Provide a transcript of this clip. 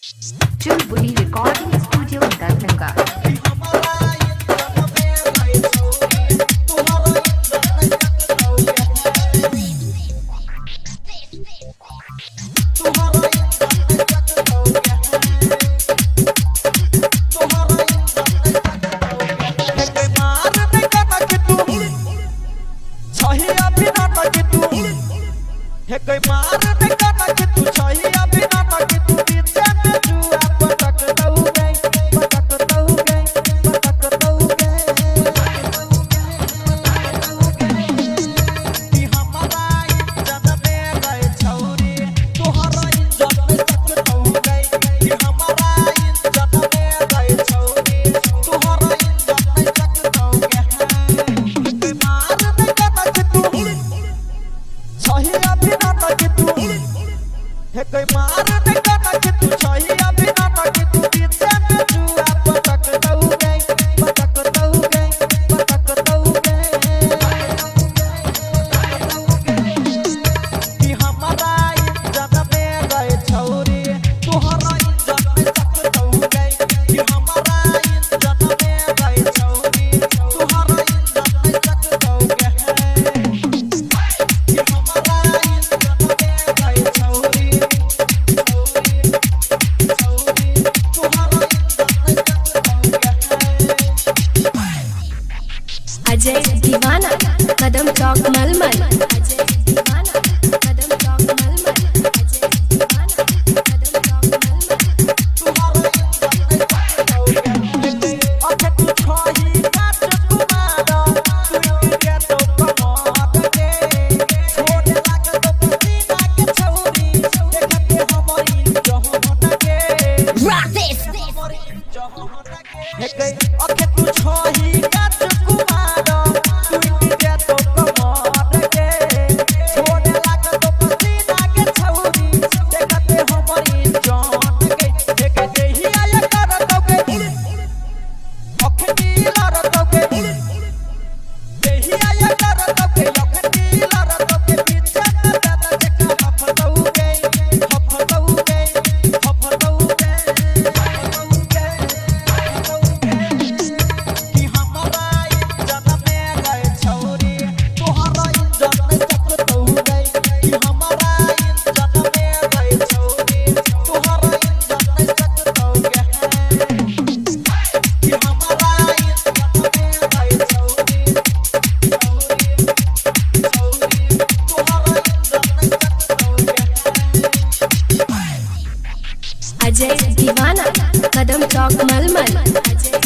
Chulburi Recording Studio, Darbhanga. कोई मार दे काना कि तू छही अभी ना कि तू पीछे में जुआ पटक दऊ गई कि हमारा इज्जत में गए छौरी तोहरा इज्जत में चक दऊ गई कि हमारा इज्जत में गए छौरी तोहरा इज्जत में चक दऊ गई कोई मार दे काना कि तू छही अभी ना कि तू हे कोई मार दे काना कि तू छही अभी ना कि तू पीछे में जुआ पटक दऊ गई कि हमारा इज्जत में गए छौरी तोहरा इज्जत में चक दऊ गई कि हमारा इज्जत में गए छौरी तोहरा इज्जत में चक दऊ गई कि हमारा इज्जत में गए छौरी Ajay Divana, Kadam Chowk Malmal. Ajay Divana, Kadam Chowk Malmal. Ajay Divana, Kadam Chowk Malmal. तोहरा इज्जत में चक दऊ गई ओके तू छही काट कुमारा तू के तो कमात के छोड़ लाग तो पसीना के छौरी देखते हमारी जहमत के Rock this! हे गई ओके तू छही काट कुमारा तू के तो कमात के छोड़ लाग तो पसीना के छौरी देखते हमारी जान के देखे देही आया कर दोगे अखनी लड़ दोगे देही आया कर दोगे अखनी लड़ दोगे पीछे में दादा जका हफ दोगे कि हमारा इज्जत में गए छौरी तोहरा इज्जत में चक दऊ गई कि हमारा इज्जत में गए छौरी तोहरा इज्जत में चक दऊ गई कि हमारा इज्जत में गए छौरी तोहरा इज्जत में चक दऊ गई Ajay Divana, Kadam Chowk Malmal. Ajay